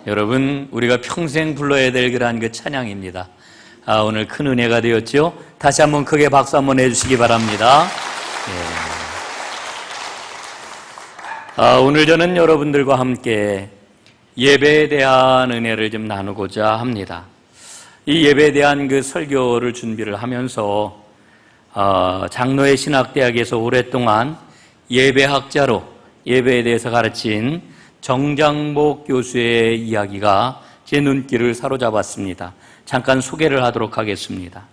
여러분, 우리가 평생 불러야 될 그러한 그 찬양입니다. 오늘 큰 은혜가 되었죠. 다시 한번 크게 박수 한번 해주시기 바랍니다. 오늘 저는 여러분들과 함께 예배에 대한 은혜를 좀 나누고자 합니다. 이 예배에 대한 그 설교를 준비를 하면서 장로의 신학대학에서 오랫동안 예배학자로 예배에 대해서 가르친 정장복 교수의 이야기가 제 눈길을 사로잡았습니다. 잠깐 소개를 하도록 하겠습니다.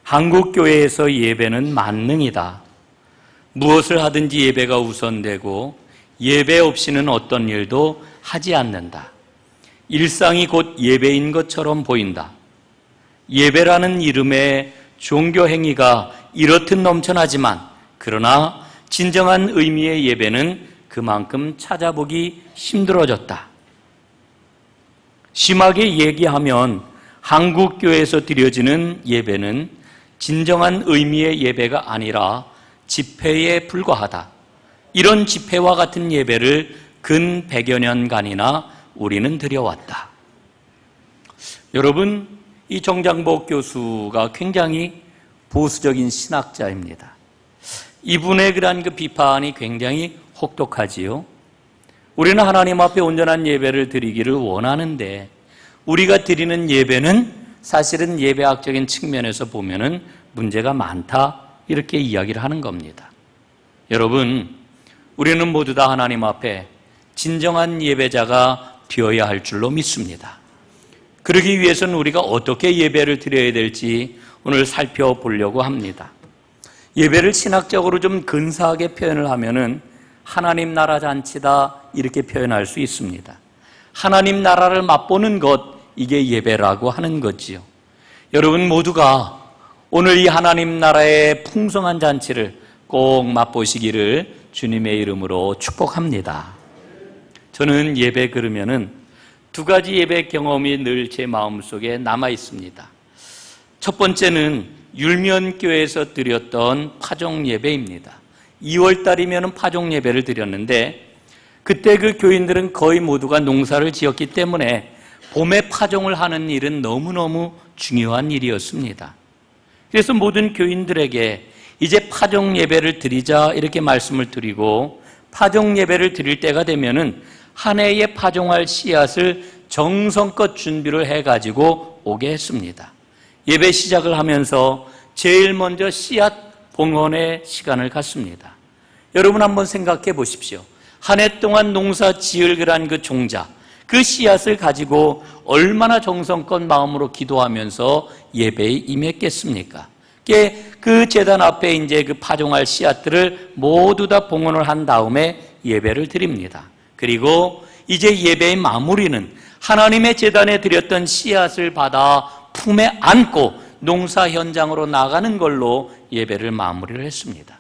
한국 교회에서 예배는 만능이다. 무엇을 하든지 예배가 우선되고 예배 없이는 어떤 일도 하지 않는다. 일상이 곧 예배인 것처럼 보인다. 예배라는 이름의 종교 행위가 이렇듯 넘쳐나지만 그러나 진정한 의미의 예배는 그만큼 찾아보기 힘들어졌다. 심하게 얘기하면 한국 교회에서 드려지는 예배는 진정한 의미의 예배가 아니라 집회에 불과하다. 이런 집회와 같은 예배를 근 100여 년간이나 우리는 드려왔다. 여러분, 이 정장복 교수가 굉장히 보수적인 신학자입니다. 이분의 그러한 그 비판이 굉장히 혹독하지요. 우리는 하나님 앞에 온전한 예배를 드리기를 원하는데 우리가 드리는 예배는 사실은 예배학적인 측면에서 보면은 문제가 많다, 이렇게 이야기를 하는 겁니다. 여러분, 우리는 모두 다 하나님 앞에 진정한 예배자가 되어야 할 줄로 믿습니다. 그러기 위해서는 우리가 어떻게 예배를 드려야 될지 오늘 살펴보려고 합니다. 예배를 신학적으로 좀 근사하게 표현을 하면은 하나님 나라 잔치다, 이렇게 표현할 수 있습니다. 하나님 나라를 맛보는 것, 이게 예배라고 하는 거지요. 여러분 모두가 오늘 이 하나님 나라의 풍성한 잔치를 꼭 맛보시기를 주님의 이름으로 축복합니다. 저는 예배 그러면은 두 가지 예배 경험이 늘 제 마음속에 남아 있습니다. 첫 번째는 율면교회에서 드렸던 파종 예배입니다. 2월달이면 파종 예배를 드렸는데 그때 그 교인들은 거의 모두가 농사를 지었기 때문에 봄에 파종을 하는 일은 너무너무 중요한 일이었습니다. 그래서 모든 교인들에게 이제 파종 예배를 드리자, 이렇게 말씀을 드리고 파종 예배를 드릴 때가 되면은 한 해에 파종할 씨앗을 정성껏 준비를 해가지고 오게 했습니다. 예배 시작을 하면서 제일 먼저 씨앗 봉헌의 시간을 갖습니다. 여러분 한번 생각해 보십시오. 한 해 동안 농사 지을 그란 그 종자, 그 씨앗을 가지고 얼마나 정성껏 마음으로 기도하면서 예배에 임했겠습니까? 그 제단 앞에 이제 그 파종할 씨앗들을 모두 다 봉헌을 한 다음에 예배를 드립니다. 그리고 이제 예배의 마무리는 하나님의 제단에 드렸던 씨앗을 받아 품에 안고 농사 현장으로 나가는 걸로 예배를 마무리를 했습니다.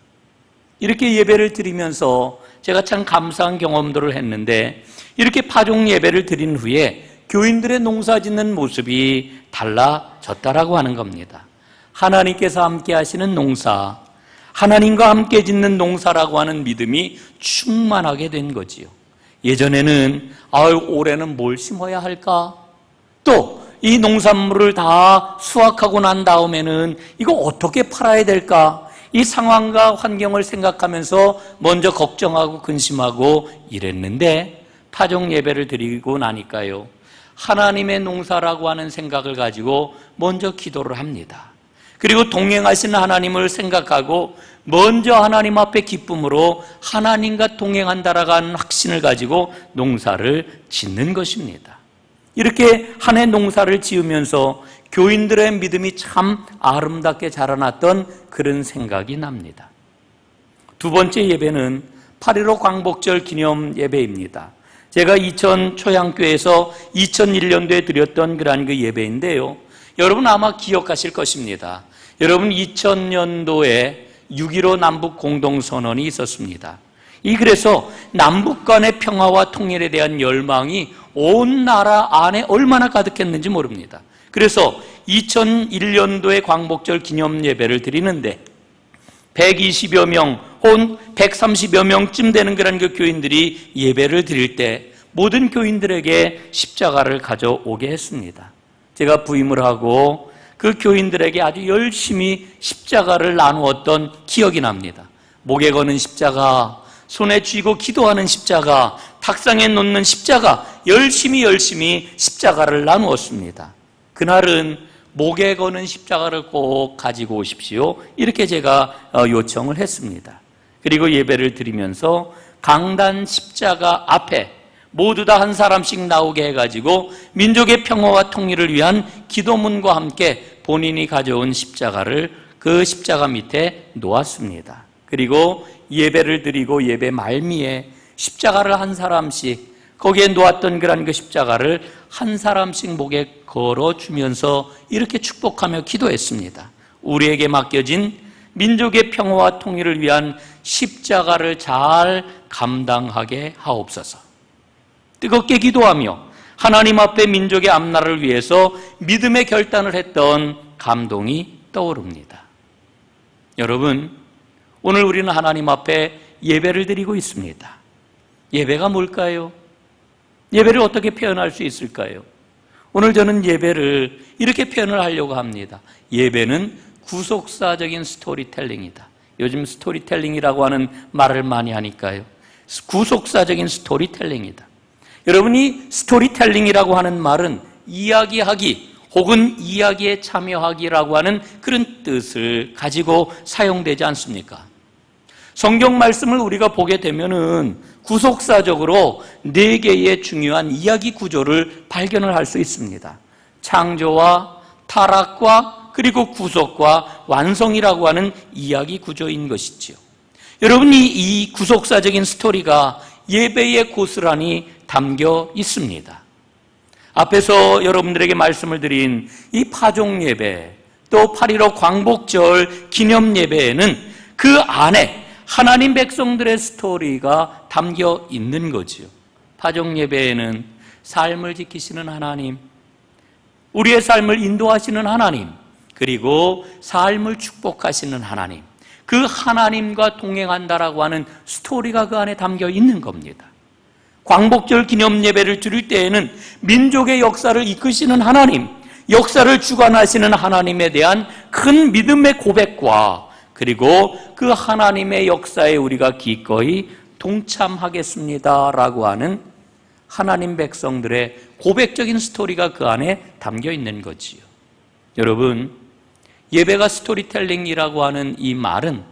이렇게 예배를 드리면서 제가 참 감사한 경험들을 했는데 이렇게 파종 예배를 드린 후에 교인들의 농사 짓는 모습이 달라졌다라고 하는 겁니다. 하나님께서 함께 하시는 농사, 하나님과 함께 짓는 농사라고 하는 믿음이 충만하게 된 거지요. 예전에는 올해는 뭘 심어야 할까? 또 이 농산물을 다 수확하고 난 다음에는 이거 어떻게 팔아야 될까? 이 상황과 환경을 생각하면서 먼저 걱정하고 근심하고 이랬는데 파종 예배를 드리고 나니까요, 하나님의 농사라고 하는 생각을 가지고 먼저 기도를 합니다. 그리고 동행하시는 하나님을 생각하고 먼저 하나님 앞에 기쁨으로 하나님과 동행한다라고 하는 확신을 가지고 농사를 짓는 것입니다. 이렇게 한 해 농사를 지으면서 교인들의 믿음이 참 아름답게 자라났던 그런 생각이 납니다. 두 번째 예배는 8.15 광복절 기념 예배입니다. 제가 이천 초양교회에서 2001년도에 드렸던 그러한 그 예배인데요, 여러분 아마 기억하실 것입니다. 여러분 2000년도에 6.15 남북 공동선언이 있었습니다. 그래서 남북 간의 평화와 통일에 대한 열망이 온 나라 안에 얼마나 가득했는지 모릅니다. 그래서 2001년도에 광복절 기념 예배를 드리는데 120여 명 혹은 130여 명쯤 되는 그런 그 교인들이 예배를 드릴 때 모든 교인들에게 십자가를 가져오게 했습니다. 제가 부임을 하고 그 교인들에게 아주 열심히 십자가를 나누었던 기억이 납니다. 목에 거는 십자가, 손에 쥐고 기도하는 십자가, 탁상에 놓는 십자가, 열심히 십자가를 나누었습니다. 그날은 목에 거는 십자가를 꼭 가지고 오십시오. 이렇게 제가 요청을 했습니다. 그리고 예배를 드리면서 강단 십자가 앞에 모두 다 한 사람씩 나오게 해가지고 민족의 평화와 통일을 위한 기도문과 함께 본인이 가져온 십자가를 그 십자가 밑에 놓았습니다. 그리고 예배를 드리고 예배 말미에 십자가를 한 사람씩 거기에 놓았던 그 십자가를 한 사람씩 목에 걸어주면서 이렇게 축복하며 기도했습니다. 우리에게 맡겨진 민족의 평화와 통일을 위한 십자가를 잘 감당하게 하옵소서. 뜨겁게 기도하며 하나님 앞에 민족의 앞날을 위해서 믿음의 결단을 했던 감동이 떠오릅니다. 여러분, 오늘 우리는 하나님 앞에 예배를 드리고 있습니다. 예배가 뭘까요? 예배를 어떻게 표현할 수 있을까요? 오늘 저는 예배를 이렇게 표현을 하려고 합니다. 예배는 구속사적인 스토리텔링이다. 요즘 스토리텔링이라고 하는 말을 많이 하니까요. 구속사적인 스토리텔링이다. 여러분이 스토리텔링이라고 하는 말은 이야기하기 혹은 이야기에 참여하기라고 하는 그런 뜻을 가지고 사용되지 않습니까? 성경 말씀을 우리가 보게 되면은 구속사적으로 4개의 중요한 이야기 구조를 발견을 할 수 있습니다. 창조와 타락과 그리고 구속과 완성이라고 하는 이야기 구조인 것이지요. 여러분이 이 구속사적인 스토리가 예배에 고스란히 담겨 있습니다. 앞에서 여러분들에게 말씀을 드린 이 파종 예배, 또 8.15 광복절 기념 예배에는 그 안에 하나님 백성들의 스토리가 담겨 있는 거지요. 파종 예배에는 삶을 지키시는 하나님, 우리의 삶을 인도하시는 하나님, 그리고 삶을 축복하시는 하나님, 그 하나님과 동행한다라고 하는 스토리가 그 안에 담겨 있는 겁니다. 광복절 기념 예배를 드릴 때에는 민족의 역사를 이끄시는 하나님, 역사를 주관하시는 하나님에 대한 큰 믿음의 고백과 그리고 그 하나님의 역사에 우리가 기꺼이 동참하겠습니다라고 하는 하나님 백성들의 고백적인 스토리가 그 안에 담겨 있는 거지요. 여러분, 예배가 스토리텔링이라고 하는 이 말은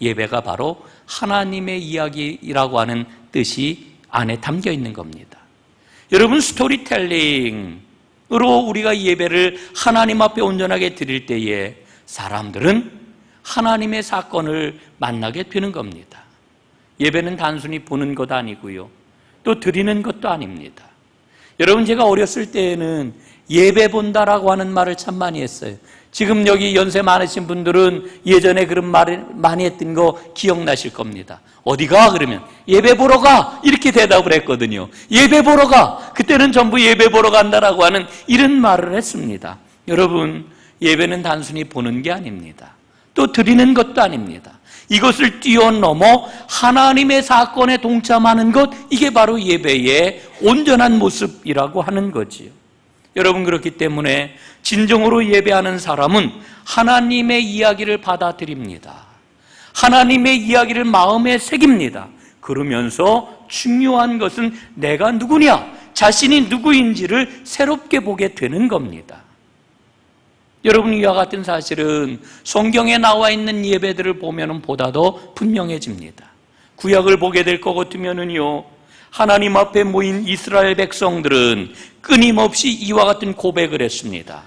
예배가 바로 하나님의 이야기라고 하는 뜻이 안에 담겨 있는 겁니다. 여러분, 스토리텔링으로 우리가 예배를 하나님 앞에 온전하게 드릴 때에 사람들은 하나님의 사건을 만나게 되는 겁니다. 예배는 단순히 보는 것 아니고요, 또 드리는 것도 아닙니다. 여러분, 제가 어렸을 때에는 예배 본다라고 하는 말을 참 많이 했어요. 지금 여기 연세 많으신 분들은 예전에 그런 말을 많이 했던 거 기억나실 겁니다. 어디가? 그러면 예배 보러 가! 이렇게 대답을 했거든요. 예배 보러 가! 그때는 전부 예배 보러 간다라고 하는 이런 말을 했습니다. 여러분, 예배는 단순히 보는 게 아닙니다. 또 드리는 것도 아닙니다. 이것을 뛰어넘어 하나님의 사건에 동참하는 것, 이게 바로 예배의 온전한 모습이라고 하는 거지요. 여러분, 그렇기 때문에 진정으로 예배하는 사람은 하나님의 이야기를 받아들입니다. 하나님의 이야기를 마음에 새깁니다. 그러면서 중요한 것은 내가 누구냐, 자신이 누구인지를 새롭게 보게 되는 겁니다. 여러분, 이와 같은 사실은 성경에 나와 있는 예배들을 보면 보다도 분명해집니다. 구약을 보게 될 것 같으면은요, 하나님 앞에 모인 이스라엘 백성들은 끊임없이 이와 같은 고백을 했습니다.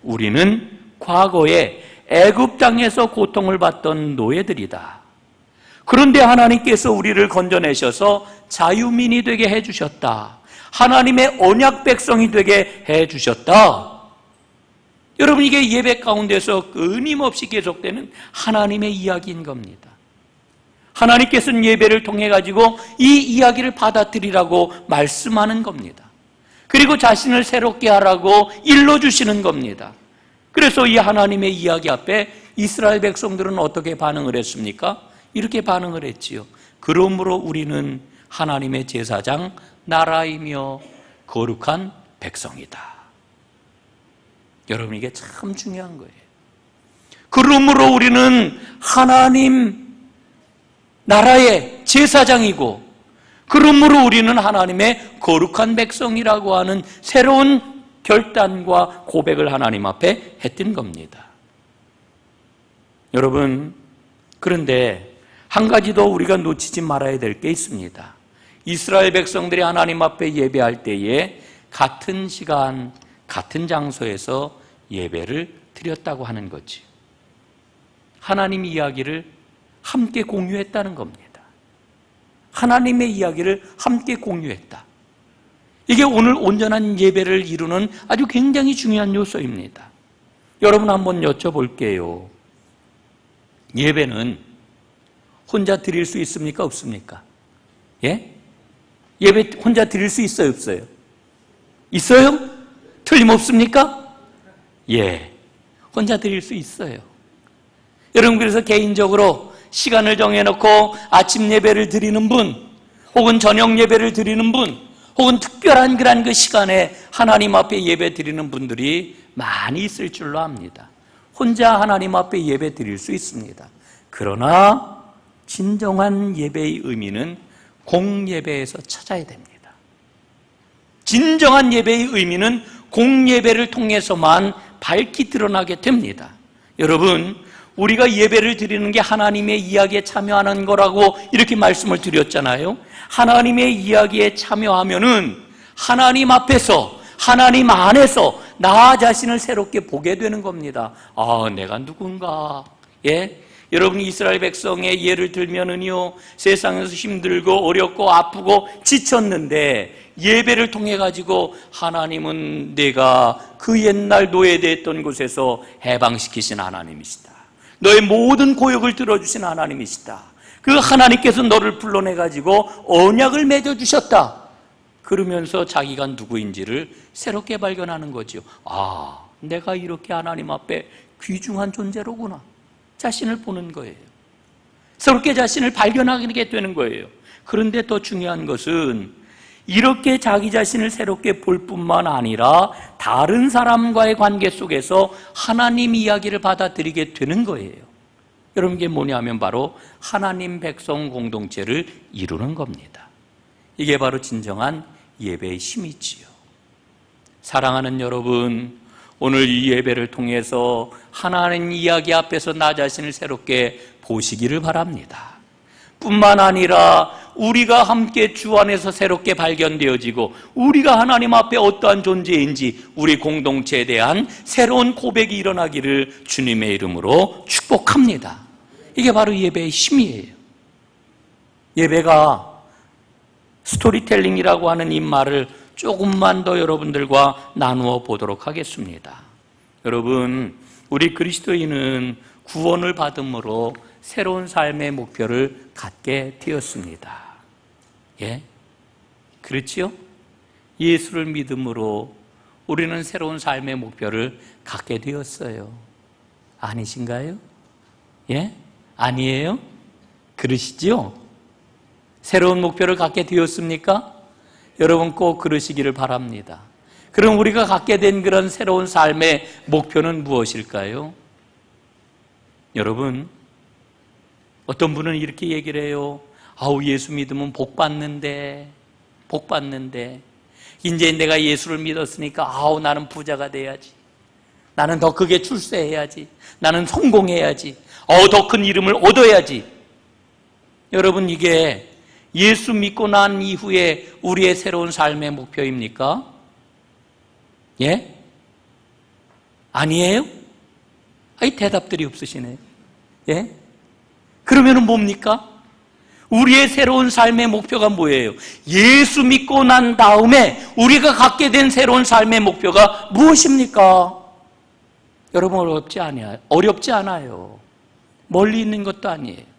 우리는 과거에 애굽 땅에서 고통을 받던 노예들이다. 그런데 하나님께서 우리를 건져내셔서 자유민이 되게 해주셨다. 하나님의 언약 백성이 되게 해주셨다. 여러분, 이게 예배 가운데서 끊임없이 계속되는 하나님의 이야기인 겁니다. 하나님께서는 예배를 통해 가지고 이 이야기를 받아들이라고 말씀하는 겁니다. 그리고 자신을 새롭게 하라고 일러주시는 겁니다. 그래서 이 하나님의 이야기 앞에 이스라엘 백성들은 어떻게 반응을 했습니까? 이렇게 반응을 했지요. 그러므로 우리는 하나님의 제사장 나라이며 거룩한 백성이다. 여러분, 이게 참 중요한 거예요. 그러므로 우리는 하나님 나라의 제사장이고, 그러므로 우리는 하나님의 거룩한 백성이라고 하는 새로운 결단과 고백을 하나님 앞에 했던 겁니다. 여러분, 그런데 한 가지 더 우리가 놓치지 말아야 될 게 있습니다. 이스라엘 백성들이 하나님 앞에 예배할 때에 같은 시간, 같은 장소에서 예배를 드렸다고 하는 거지. 하나님 이야기를 함께 공유했다는 겁니다. 하나님의 이야기를 함께 공유했다. 이게 오늘 온전한 예배를 이루는 아주 굉장히 중요한 요소입니다. 여러분, 한번 여쭤볼게요. 예배는 혼자 드릴 수 있습니까? 없습니까? 예? 예배 혼자 드릴 수 있어요? 없어요? 있어요? 틀림없습니까? 예. 혼자 드릴 수 있어요. 여러분, 그래서 개인적으로 시간을 정해놓고 아침 예배를 드리는 분, 혹은 저녁 예배를 드리는 분, 혹은 특별한 그런 그 시간에 하나님 앞에 예배 드리는 분들이 많이 있을 줄로 압니다. 혼자 하나님 앞에 예배 드릴 수 있습니다. 그러나 진정한 예배의 의미는 공예배에서 찾아야 됩니다. 진정한 예배의 의미는 공예배를 통해서만 밝히 드러나게 됩니다. 여러분, 우리가 예배를 드리는 게 하나님의 이야기에 참여하는 거라고 이렇게 말씀을 드렸잖아요. 하나님의 이야기에 참여하면은 하나님 앞에서, 하나님 안에서 나 자신을 새롭게 보게 되는 겁니다. 아, 내가 누군가. 예? 여러분, 이스라엘 백성의 예를 들면은요, 세상에서 힘들고 어렵고 아프고 지쳤는데 예배를 통해 가지고 하나님은 내가 그 옛날 노예됐던 곳에서 해방시키신 하나님이시다. 너의 모든 고역을 들어주신 하나님이시다. 그 하나님께서 너를 불러내 가지고 언약을 맺어주셨다. 그러면서 자기가 누구인지를 새롭게 발견하는 거죠. 아, 내가 이렇게 하나님 앞에 귀중한 존재로구나. 자신을 보는 거예요. 새롭게 자신을 발견하게 되는 거예요. 그런데 더 중요한 것은 이렇게 자기 자신을 새롭게 볼 뿐만 아니라 다른 사람과의 관계 속에서 하나님 이야기를 받아들이게 되는 거예요. 여러분, 이게 뭐냐면 바로 하나님 백성 공동체를 이루는 겁니다. 이게 바로 진정한 예배의 힘이지요. 사랑하는 여러분, 오늘 이 예배를 통해서 하나님 이야기 앞에서 나 자신을 새롭게 보시기를 바랍니다. 뿐만 아니라 우리가 함께 주 안에서 새롭게 발견되어지고 우리가 하나님 앞에 어떠한 존재인지 우리 공동체에 대한 새로운 고백이 일어나기를 주님의 이름으로 축복합니다. 이게 바로 예배의 힘이에요. 예배가 스토리텔링이라고 하는 이 말을 조금만 더 여러분들과 나누어 보도록 하겠습니다. 여러분, 우리 그리스도인은 구원을 받음으로 새로운 삶의 목표를 갖게 되었습니다. 예? 그렇지요? 예수를 믿음으로 우리는 새로운 삶의 목표를 갖게 되었어요. 아니신가요? 예? 아니에요? 그러시지요? 새로운 목표를 갖게 되었습니까? 여러분, 꼭 그러시기를 바랍니다. 그럼 우리가 갖게 된 그런 새로운 삶의 목표는 무엇일까요? 여러분, 어떤 분은 이렇게 얘기를 해요. 아우, 예수 믿으면 복 받는데 이제 내가 예수를 믿었으니까 아우, 나는 부자가 돼야지, 나는 더 크게 출세해야지, 나는 성공해야지, 더 큰 이름을 얻어야지. 여러분, 이게 예수 믿고 난 이후에 우리의 새로운 삶의 목표입니까? 예? 아니에요? 아이, 대답들이 없으시네요. 예? 그러면은 뭡니까? 우리의 새로운 삶의 목표가 뭐예요? 예수 믿고 난 다음에 우리가 갖게 된 새로운 삶의 목표가 무엇입니까? 여러분, 어렵지 않아요. 멀리 있는 것도 아니에요.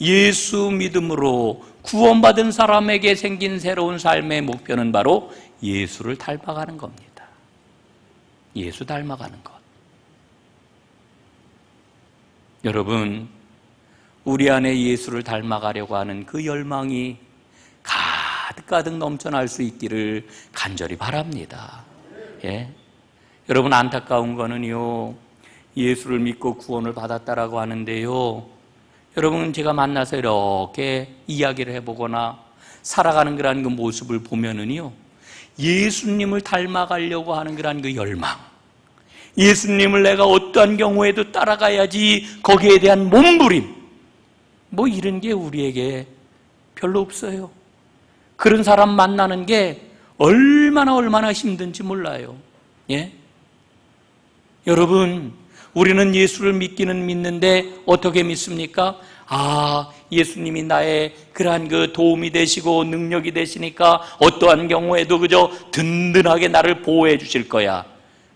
예수 믿음으로 구원받은 사람에게 생긴 새로운 삶의 목표는 바로 예수를 닮아가는 겁니다. 예수 닮아가는 것. 여러분, 우리 안에 예수를 닮아가려고 하는 그 열망이 가득가득 넘쳐날 수 있기를 간절히 바랍니다. 예. 여러분, 안타까운 거는요, 예수를 믿고 구원을 받았다라고 하는데요, 여러분, 제가 만나서 이렇게 이야기를 해보거나 살아가는 그런 그 모습을 보면은요, 예수님을 닮아가려고 하는 그런 그 열망, 예수님을 내가 어떠한 경우에도 따라가야지 거기에 대한 몸부림, 뭐 이런 게 우리에게 별로 없어요. 그런 사람 만나는 게 얼마나 힘든지 몰라요. 예? 여러분, 우리는 예수를 믿기는 믿는데 어떻게 믿습니까? 아, 예수님이 나의 그러한 그 도움이 되시고 능력이 되시니까 어떠한 경우에도 그저 든든하게 나를 보호해 주실 거야.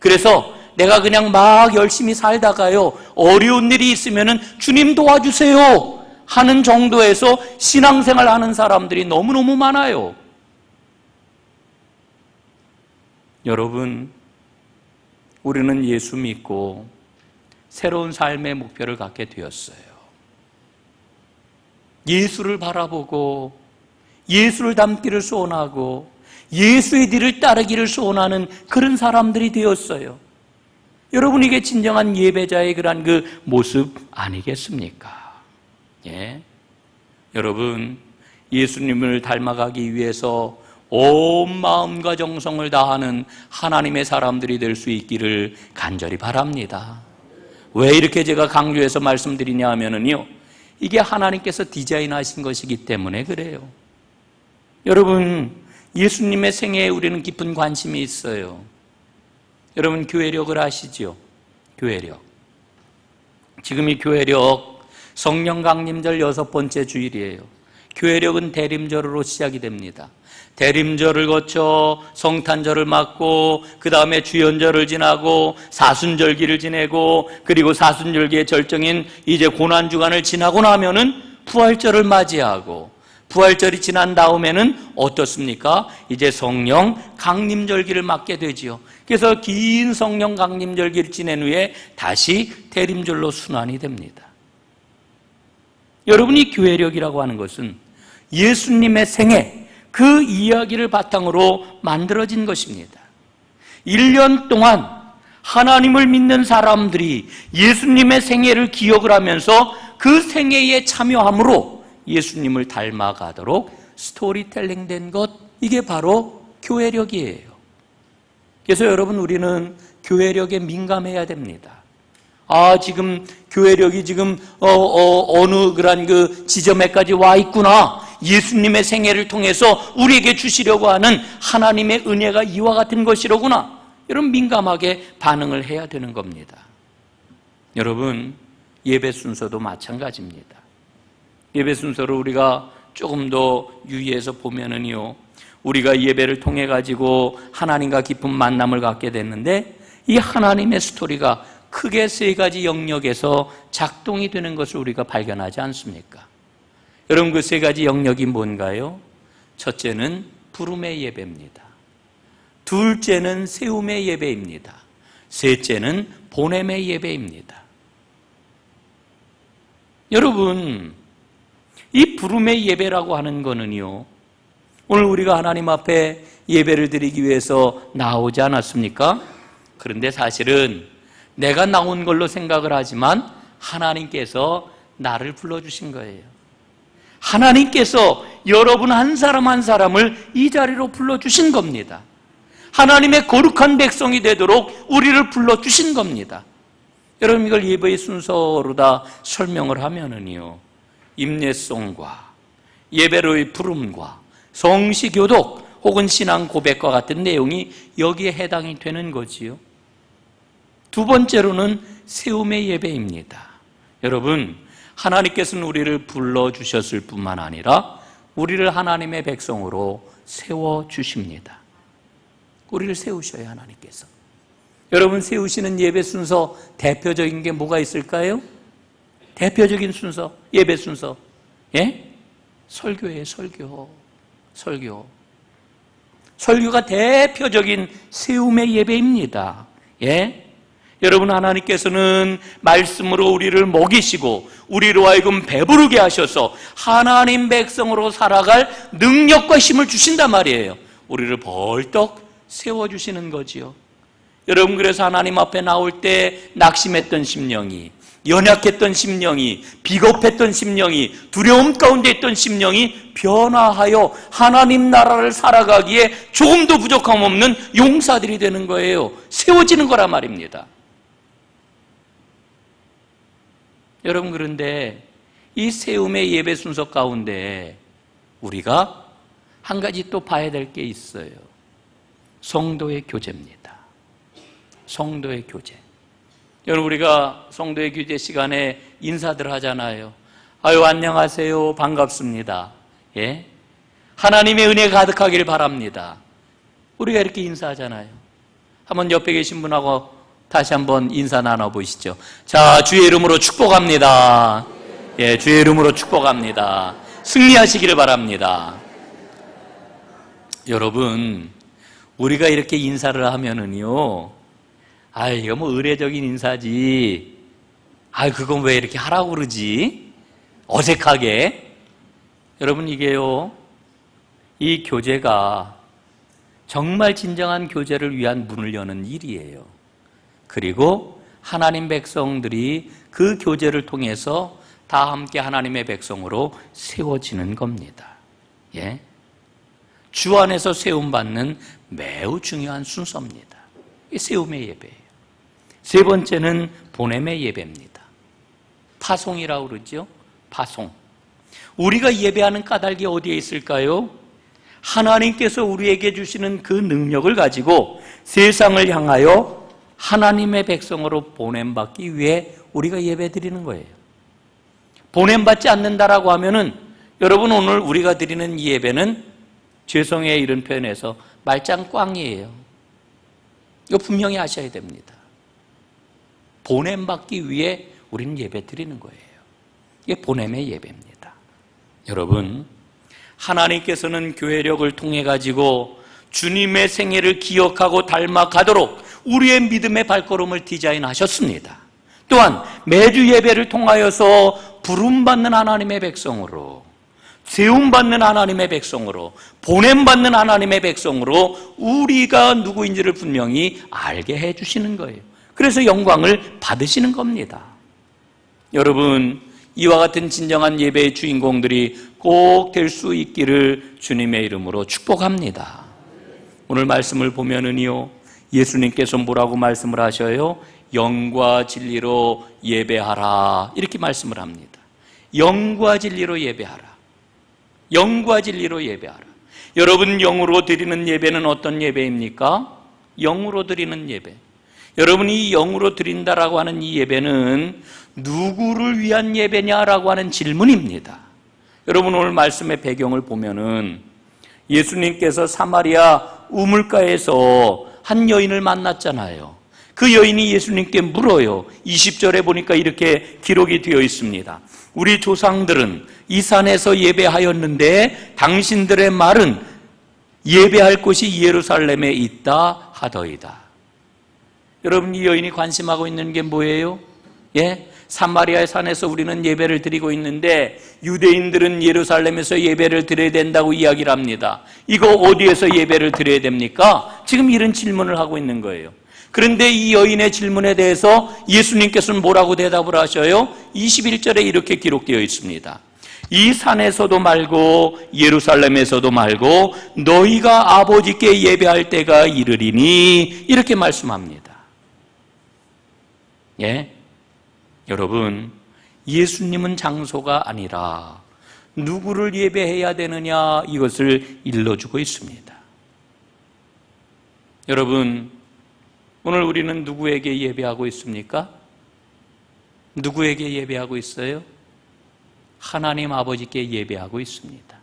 그래서 내가 그냥 막 열심히 살다가요, 어려운 일이 있으면은 주님 도와주세요 하는 정도에서 신앙생활 하는 사람들이 너무너무 많아요. 여러분, 우리는 예수 믿고 새로운 삶의 목표를 갖게 되었어요. 예수를 바라보고 예수를 닮기를 소원하고 예수의 뒤를 따르기를 소원하는 그런 사람들이 되었어요. 여러분, 이게 진정한 예배자의 그런 그 모습 아니겠습니까? 예. 여러분, 예수님을 닮아가기 위해서 온 마음과 정성을 다하는 하나님의 사람들이 될 수 있기를 간절히 바랍니다. 왜 이렇게 제가 강조해서 말씀드리냐 하면은요, 이게 하나님께서 디자인하신 것이기 때문에 그래요. 여러분, 예수님의 생애에 우리는 깊은 관심이 있어요. 여러분, 교회력을 아시죠? 교회력. 지금 이 교회력 성령 강림절 6번째 주일이에요. 교회력은 대림절으로 시작이 됩니다. 대림절을 거쳐 성탄절을 맞고 그 다음에 주연절을 지나고 사순절기를 지내고 그리고 사순절기의 절정인 이제 고난주간을 지나고 나면은 부활절을 맞이하고 부활절이 지난 다음에는 어떻습니까? 이제 성령 강림절기를 맞게 되지요. 그래서 긴 성령 강림절기를 지낸 후에 다시 대림절로 순환이 됩니다. 여러분이 교회력이라고 하는 것은 예수님의 생애, 그 이야기를 바탕으로 만들어진 것입니다. 1년 동안 하나님을 믿는 사람들이 예수님의 생애를 기억을 하면서 그 생애에 참여함으로 예수님을 닮아가도록 스토리텔링 된 것, 이게 바로 교회력이에요. 그래서 여러분, 우리는 교회력에 민감해야 됩니다. 아, 지금 교회력이 지금 어느 그런 그 지점에까지 와 있구나. 예수님의 생애를 통해서 우리에게 주시려고 하는 하나님의 은혜가 이와 같은 것이로구나. 이런 민감하게 반응을 해야 되는 겁니다. 여러분, 예배 순서도 마찬가지입니다. 예배 순서를 우리가 조금 더 유의해서 보면은요, 우리가 예배를 통해 가지고 하나님과 깊은 만남을 갖게 됐는데, 이 하나님의 스토리가 크게 3가지 영역에서 작동이 되는 것을 우리가 발견하지 않습니까? 여러분, 그 3가지 영역이 뭔가요? 첫째는 부름의 예배입니다. 둘째는 세움의 예배입니다. 셋째는 보냄의 예배입니다. 여러분, 이 부름의 예배라고 하는 거는요, 오늘 우리가 하나님 앞에 예배를 드리기 위해서 나오지 않았습니까? 그런데 사실은 내가 나온 걸로 생각을 하지만 하나님께서 나를 불러주신 거예요. 하나님께서 여러분 한 사람 한 사람을 이 자리로 불러주신 겁니다. 하나님의 거룩한 백성이 되도록 우리를 불러주신 겁니다. 여러분, 이걸 예배의 순서로 다 설명을 하면은요, 임례송과 예배로의 부름과 성시교독 혹은 신앙 고백과 같은 내용이 여기에 해당이 되는 거지요. 두 번째로는 세움의 예배입니다. 여러분, 하나님께서는 우리를 불러주셨을 뿐만 아니라 우리를 하나님의 백성으로 세워주십니다. 우리를 세우셔야 하나님께서. 여러분, 세우시는 예배 순서 대표적인 게 뭐가 있을까요? 대표적인 순서, 예배 순서. 예? 설교예요, 설교. 설교가 대표적인 세움의 예배입니다. 예? 여러분, 하나님께서는 말씀으로 우리를 먹이시고 우리로 하여금 배부르게 하셔서 하나님 백성으로 살아갈 능력과 힘을 주신단 말이에요. 우리를 벌떡 세워주시는 거지요. 여러분, 그래서 하나님 앞에 나올 때 낙심했던 심령이, 연약했던 심령이, 비겁했던 심령이, 두려움 가운데 있던 심령이 변화하여 하나님 나라를 살아가기에 조금도 부족함 없는 용사들이 되는 거예요. 세워지는 거란 말입니다. 여러분, 그런데 이 세움의 예배 순서 가운데 우리가 한 가지 또 봐야 될 게 있어요. 성도의 교제입니다. 성도의 교제. 여러분, 우리가 성도의 교제 시간에 인사들 하잖아요. 아유, 안녕하세요, 반갑습니다. 예? 하나님의 은혜 가득하길 바랍니다. 우리가 이렇게 인사하잖아요. 한번 옆에 계신 분하고 다시 한번 인사 나눠보시죠. 자, 주의 이름으로 축복합니다. 예, 주의 이름으로 축복합니다. 승리하시기를 바랍니다. 여러분, 우리가 이렇게 인사를 하면은요, 이거 뭐 의례적인 인사지. 그건 왜 이렇게 하라고 그러지? 어색하게. 여러분, 이게요, 이 교제가 정말 진정한 교제를 위한 문을 여는 일이에요. 그리고 하나님 백성들이 그 교제를 통해서 다 함께 하나님의 백성으로 세워지는 겁니다. 예? 주 안에서 세움받는 매우 중요한 순서입니다. 이 세움의 예배예요. 세 번째는 보냄의 예배입니다. 파송이라고 그러죠. 파송. 우리가 예배하는 까닭이 어디에 있을까요? 하나님께서 우리에게 주시는 그 능력을 가지고 세상을 향하여 하나님의 백성으로 보냄받기 위해 우리가 예배드리는 거예요. 보냄받지 않는다라고 하면은, 여러분, 오늘 우리가 드리는 이 예배는 죄송해요, 이런 표현에서 말짱꽝이에요. 이거 분명히 아셔야 됩니다. 보냄받기 위해 우리는 예배 드리는 거예요. 이게 보냄의 예배입니다. 여러분, 하나님께서는 교회력을 통해 가지고 주님의 생애를 기억하고 닮아가도록 우리의 믿음의 발걸음을 디자인하셨습니다. 또한 매주 예배를 통하여서 부름받는 하나님의 백성으로, 세움받는 하나님의 백성으로, 보냄받는 하나님의 백성으로 우리가 누구인지를 분명히 알게 해주시는 거예요. 그래서 영광을 받으시는 겁니다. 여러분, 이와 같은 진정한 예배의 주인공들이 꼭 될 수 있기를 주님의 이름으로 축복합니다. 오늘 말씀을 보면은요, 예수님께서 뭐라고 말씀을 하셔요? 영과 진리로 예배하라, 이렇게 말씀을 합니다. 영과 진리로 예배하라. 영과 진리로 예배하라. 여러분, 영으로 드리는 예배는 어떤 예배입니까? 영으로 드리는 예배. 여러분이 영으로 드린다라고 하는 이 예배는 누구를 위한 예배냐라고 하는 질문입니다. 여러분, 오늘 말씀의 배경을 보면은 예수님께서 사마리아 우물가에서 한 여인을 만났잖아요. 그 여인이 예수님께 물어요. 20절에 보니까 이렇게 기록이 되어 있습니다. 우리 조상들은 이 산에서 예배하였는데 당신들의 말은 예배할 곳이 예루살렘에 있다 하더이다. 여러분, 이 여인이 관심하고 있는 게 뭐예요? 예? 사마리아의 산에서 우리는 예배를 드리고 있는데 유대인들은 예루살렘에서 예배를 드려야 된다고 이야기를 합니다. 이거 어디에서 예배를 드려야 됩니까? 지금 이런 질문을 하고 있는 거예요. 그런데 이 여인의 질문에 대해서 예수님께서는 뭐라고 대답을 하셔요? 21절에 이렇게 기록되어 있습니다. 이 산에서도 말고 예루살렘에서도 말고 너희가 아버지께 예배할 때가 이르리니, 이렇게 말씀합니다. 예? 여러분, 예수님은 장소가 아니라 누구를 예배해야 되느냐, 이것을 일러주고 있습니다. 여러분, 오늘 우리는 누구에게 예배하고 있습니까? 누구에게 예배하고 있어요? 하나님 아버지께 예배하고 있습니다.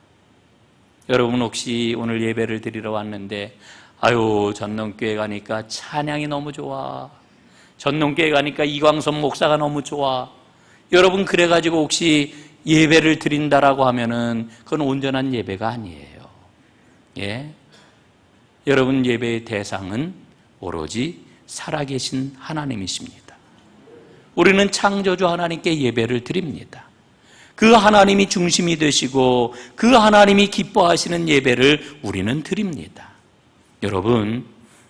여러분, 혹시 오늘 예배를 드리러 왔는데 전농교회 가니까 찬양이 너무 좋아, 전농교회 가니까 이광선 목사가 너무 좋아, 여러분, 그래가지고 혹시 예배를 드린다라고 하면은 그건 온전한 예배가 아니에요. 예? 여러분, 예배의 대상은 오로지 살아계신 하나님이십니다. 우리는 창조주 하나님께 예배를 드립니다. 그 하나님이 중심이 되시고 그 하나님이 기뻐하시는 예배를 우리는 드립니다. 여러분,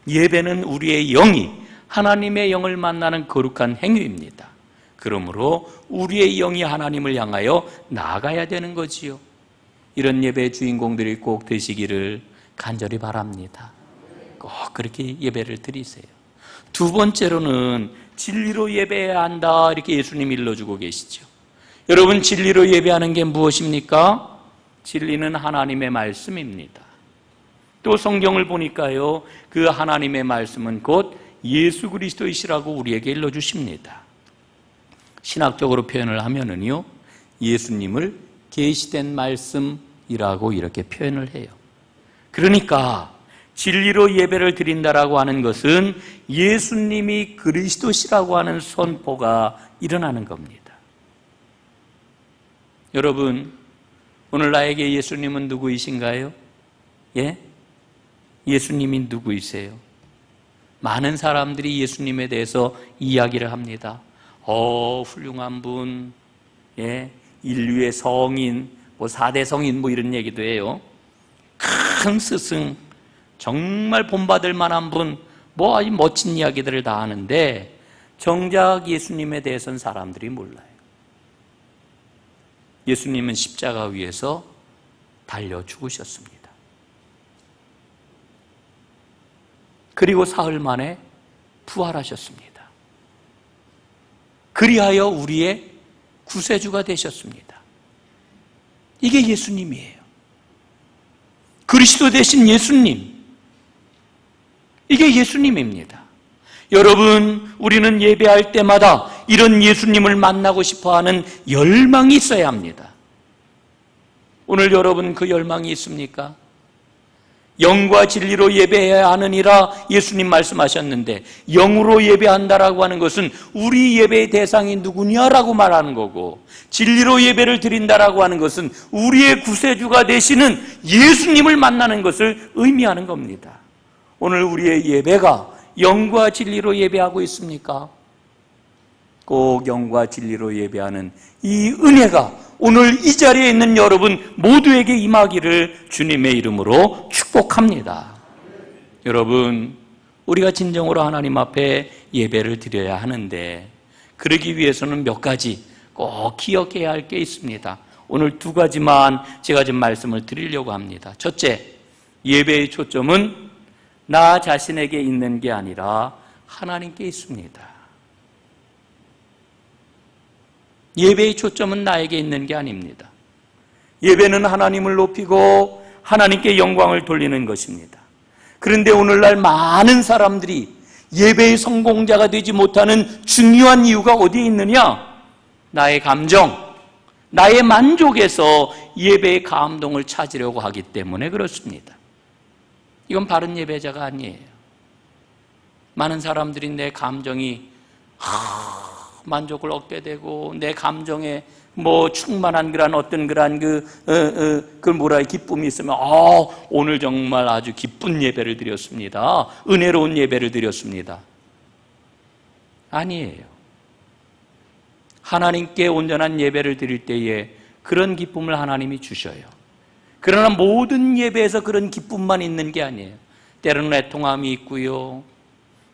예배는 우리의 영이 하나님의 영을 만나는 거룩한 행위입니다. 그러므로 우리의 영이 하나님을 향하여 나아가야 되는 거지요. 이런 예배의 주인공들이 꼭 되시기를 간절히 바랍니다. 꼭 그렇게 예배를 드리세요. 두 번째로는 진리로 예배해야 한다, 이렇게 예수님이 일러주고 계시죠. 여러분, 진리로 예배하는 게 무엇입니까? 진리는 하나님의 말씀입니다. 또 성경을 보니까요, 그 하나님의 말씀은 곧 예수 그리스도이시라고 우리에게 일러주십니다. 신학적으로 표현을 하면은요, 예수님을 계시된 말씀이라고 이렇게 표현을 해요. 그러니까 진리로 예배를 드린다라고 하는 것은 예수님이 그리스도시라고 하는 선포가 일어나는 겁니다. 여러분, 오늘 나에게 예수님은 누구이신가요? 예? 예수님이 누구이세요? 많은 사람들이 예수님에 대해서 이야기를 합니다. 훌륭한 분, 예, 인류의 성인, 4대 성인 이런 얘기도 해요. 큰 스승, 정말 본받을 만한 분, 아주 멋진 이야기들을 다 하는데 정작 예수님에 대해서는 사람들이 몰라요. 예수님은 십자가 위에서 달려 죽으셨습니다. 그리고 사흘 만에 부활하셨습니다. 그리하여 우리의 구세주가 되셨습니다. 이게 예수님이에요. 그리스도 되신 예수님, 이게 예수님입니다. 여러분, 우리는 예배할 때마다 이런 예수님을 만나고 싶어하는 열망이 있어야 합니다. 오늘 여러분 그 열망이 있습니까? 영과 진리로 예배해야 하느니라 예수님 말씀하셨는데, 영으로 예배한다라고 하는 것은 우리 예배의 대상이 누구냐라고 말하는 거고, 진리로 예배를 드린다라고 하는 것은 우리의 구세주가 되시는 예수님을 만나는 것을 의미하는 겁니다. 오늘 우리의 예배가 영과 진리로 예배하고 있습니까? 꼭 영과 진리로 예배하는 이 은혜가 오늘 이 자리에 있는 여러분 모두에게 임하기를 주님의 이름으로 축복합니다. 여러분, 우리가 진정으로 하나님 앞에 예배를 드려야 하는데, 그러기 위해서는 몇 가지 꼭 기억해야 할 게 있습니다. 오늘 두 가지만 제가 좀 말씀을 드리려고 합니다. 첫째, 예배의 초점은 나 자신에게 있는 게 아니라 하나님께 있습니다. 예배의 초점은 나에게 있는 게 아닙니다. 예배는 하나님을 높이고 하나님께 영광을 돌리는 것입니다. 그런데 오늘날 많은 사람들이 예배의 성공자가 되지 못하는 중요한 이유가 어디에 있느냐? 나의 감정, 나의 만족에서 예배의 감동을 찾으려고 하기 때문에 그렇습니다. 이건 바른 예배자가 아니에요. 많은 사람들이 내 감정이 만족을 얻게 되고, 내 감정에 충만한 기쁨이 있으면, 오늘 정말 아주 기쁜 예배를 드렸습니다. 은혜로운 예배를 드렸습니다. 아니에요. 하나님께 온전한 예배를 드릴 때에 그런 기쁨을 하나님이 주셔요. 그러나 모든 예배에서 그런 기쁨만 있는 게 아니에요. 때로는 애통함이 있고요,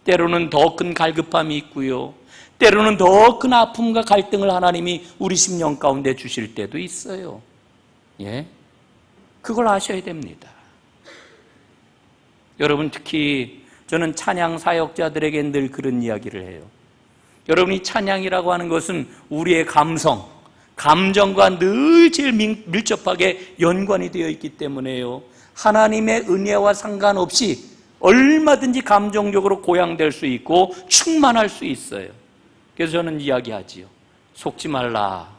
때로는 더 큰 갈급함이 있고요, 때로는 더 큰 아픔과 갈등을 하나님이 우리 심령 가운데 주실 때도 있어요. 예, 그걸 아셔야 됩니다. 여러분, 특히 저는 찬양 사역자들에게 늘 그런 이야기를 해요. 여러분이 찬양이라고 하는 것은 우리의 감정과 늘 제일 밀접하게 연관이 되어 있기 때문에요, 하나님의 은혜와 상관없이 얼마든지 감정적으로 고양될 수 있고 충만할 수 있어요. 그래서 저는 이야기하지요. 속지 말라.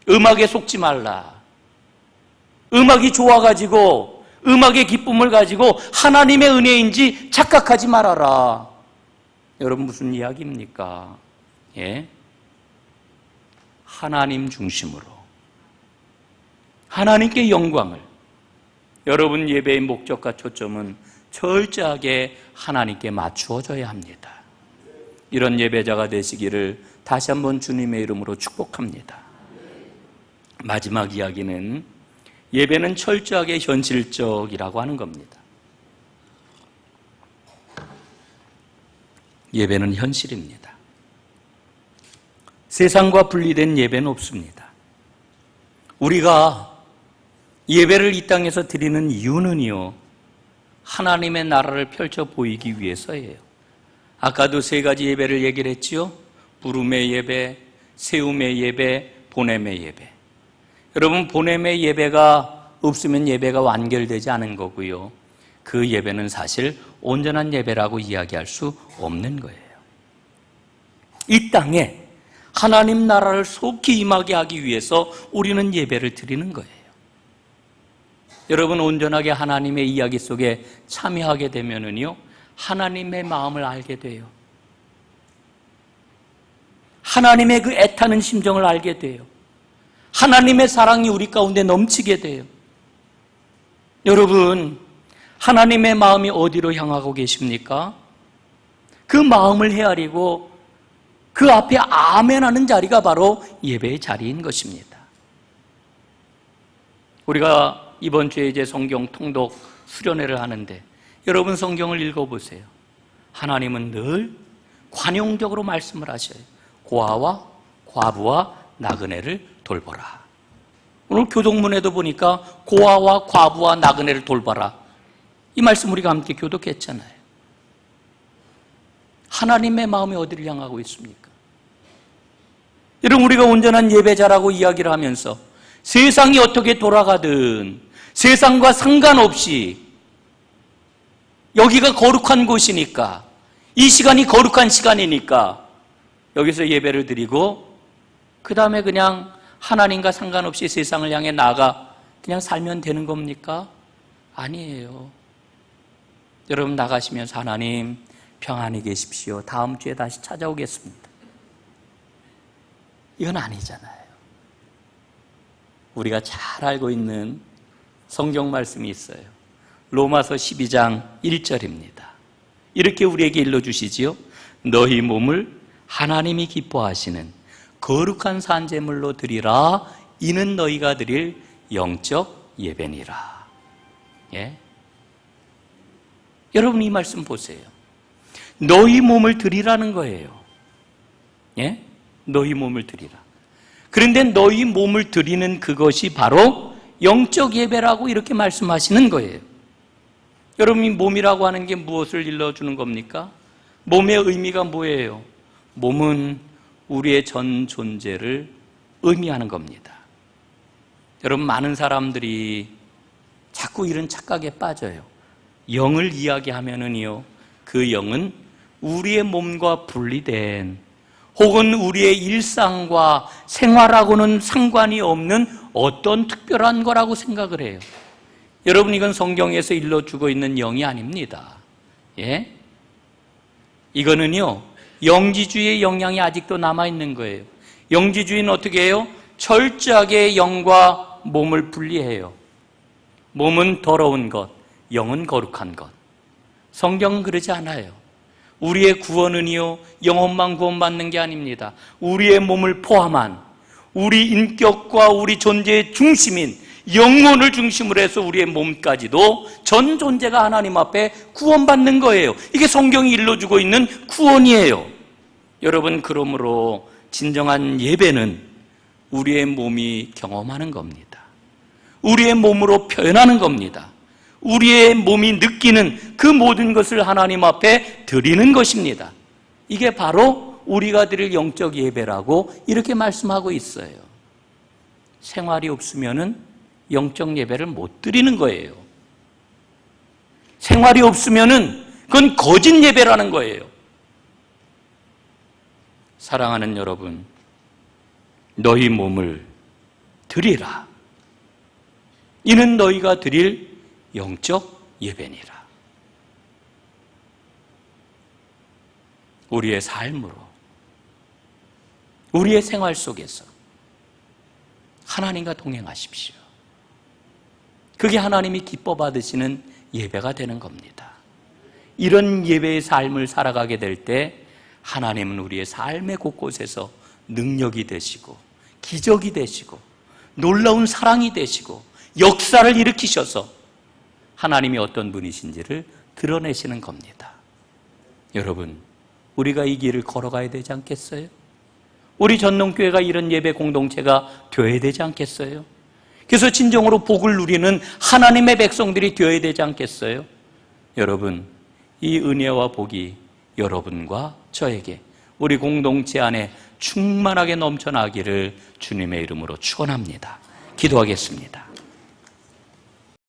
음악에 속지 말라. 음악이 좋아가지고, 음악의 기쁨을 가지고 하나님의 은혜인지 착각하지 말아라. 여러분, 무슨 이야기입니까? 예? 하나님 중심으로, 하나님께 영광을, 여러분 예배의 목적과 초점은 철저하게 하나님께 맞추어져야 합니다. 이런 예배자가 되시기를 다시 한번 주님의 이름으로 축복합니다. 마지막 이야기는 예배는 철저하게 현실적이라고 하는 겁니다. 예배는 현실입니다. 세상과 분리된 예배는 없습니다. 우리가 예배를 이 땅에서 드리는 이유는요, 하나님의 나라를 펼쳐 보이기 위해서예요. 아까도 세 가지 예배를 얘기를 했지요. 부름의 예배, 세움의 예배, 보냄의 예배. 여러분, 보냄의 예배가 없으면 예배가 완결되지 않은 거고요. 그 예배는 사실 온전한 예배라고 이야기할 수 없는 거예요. 이 땅에 하나님 나라를 속히 임하게 하기 위해서 우리는 예배를 드리는 거예요. 여러분, 온전하게 하나님의 이야기 속에 참여하게 되면은요, 하나님의 마음을 알게 돼요. 하나님의 그 애타는 심정을 알게 돼요. 하나님의 사랑이 우리 가운데 넘치게 돼요. 여러분, 하나님의 마음이 어디로 향하고 계십니까? 그 마음을 헤아리고 그 앞에 아멘 하는 자리가 바로 예배의 자리인 것입니다. 우리가 이번 주에 이제 성경 통독 수련회를 하는데 여러분 성경을 읽어보세요. 하나님은 늘 관용적으로 말씀을 하셔요. 고아와 과부와 나그네를 돌보라. 오늘 교독문에도 보니까 고아와 과부와 나그네를 돌봐라. 이 말씀 우리가 함께 교독했잖아요. 하나님의 마음이 어디를 향하고 있습니까? 여러분, 우리가 온전한 예배자라고 이야기를 하면서 세상이 어떻게 돌아가든 세상과 상관없이 여기가 거룩한 곳이니까, 이 시간이 거룩한 시간이니까 여기서 예배를 드리고 그 다음에 그냥 하나님과 상관없이 세상을 향해 나가 그냥 살면 되는 겁니까? 아니에요. 여러분, 나가시면서 하나님 평안히 계십시오, 다음 주에 다시 찾아오겠습니다, 이건 아니잖아요. 우리가 잘 알고 있는 성경 말씀이 있어요. 로마서 12장 1절입니다. 이렇게 우리에게 일러주시지요. 너희 몸을 하나님이 기뻐하시는 거룩한 산제물로 드리라. 이는 너희가 드릴 영적 예배니라. 예? 여러분, 이 말씀 보세요. 너희 몸을 드리라는 거예요. 예? 너희 몸을 드리라. 그런데 너희 몸을 드리는 그것이 바로 영적 예배라고 이렇게 말씀하시는 거예요. 여러분, 이 몸이라고 하는 게 무엇을 일러주는 겁니까? 몸의 의미가 뭐예요? 몸은 우리의 전 존재를 의미하는 겁니다. 여러분, 많은 사람들이 자꾸 이런 착각에 빠져요. 영을 이야기하면은요, 그 영은 우리의 몸과 분리된 혹은 우리의 일상과 생활하고는 상관이 없는 어떤 특별한 거라고 생각을 해요. 여러분, 이건 성경에서 일러주고 있는 영이 아닙니다. 예? 이거는요, 영지주의의 영향이 아직도 남아있는 거예요. 영지주의는 어떻게 해요? 철저하게 영과 몸을 분리해요. 몸은 더러운 것, 영은 거룩한 것. 성경은 그러지 않아요. 우리의 구원은요, 영혼만 구원받는 게 아닙니다. 우리의 몸을 포함한 우리 인격과 우리 존재의 중심인 영혼을 중심으로 해서 우리의 몸까지도 전 존재가 하나님 앞에 구원받는 거예요. 이게 성경이 일러주고 있는 구원이에요. 여러분, 그러므로 진정한 예배는 우리의 몸이 경험하는 겁니다. 우리의 몸으로 표현하는 겁니다. 우리의 몸이 느끼는 그 모든 것을 하나님 앞에 드리는 것입니다. 이게 바로 우리가 드릴 영적 예배라고 이렇게 말씀하고 있어요. 생활이 없으면은 영적 예배를 못 드리는 거예요. 생활이 없으면은 그건 거짓 예배라는 거예요. 사랑하는 여러분, 너희 몸을 드리라. 이는 너희가 드릴 영적 예배니라. 우리의 삶으로, 우리의 생활 속에서 하나님과 동행하십시오. 그게 하나님이 기뻐 받으시는 예배가 되는 겁니다. 이런 예배의 삶을 살아가게 될 때 하나님은 우리의 삶의 곳곳에서 능력이 되시고 기적이 되시고 놀라운 사랑이 되시고 역사를 일으키셔서 하나님이 어떤 분이신지를 드러내시는 겁니다. 여러분, 우리가 이 길을 걸어가야 되지 않겠어요? 우리 전농교회가 이런 예배 공동체가 되어야 되지 않겠어요? 그래서 진정으로 복을 누리는 하나님의 백성들이 되어야 되지 않겠어요? 여러분, 이 은혜와 복이 여러분과 저에게 우리 공동체 안에 충만하게 넘쳐나기를 주님의 이름으로 축원합니다. 기도하겠습니다.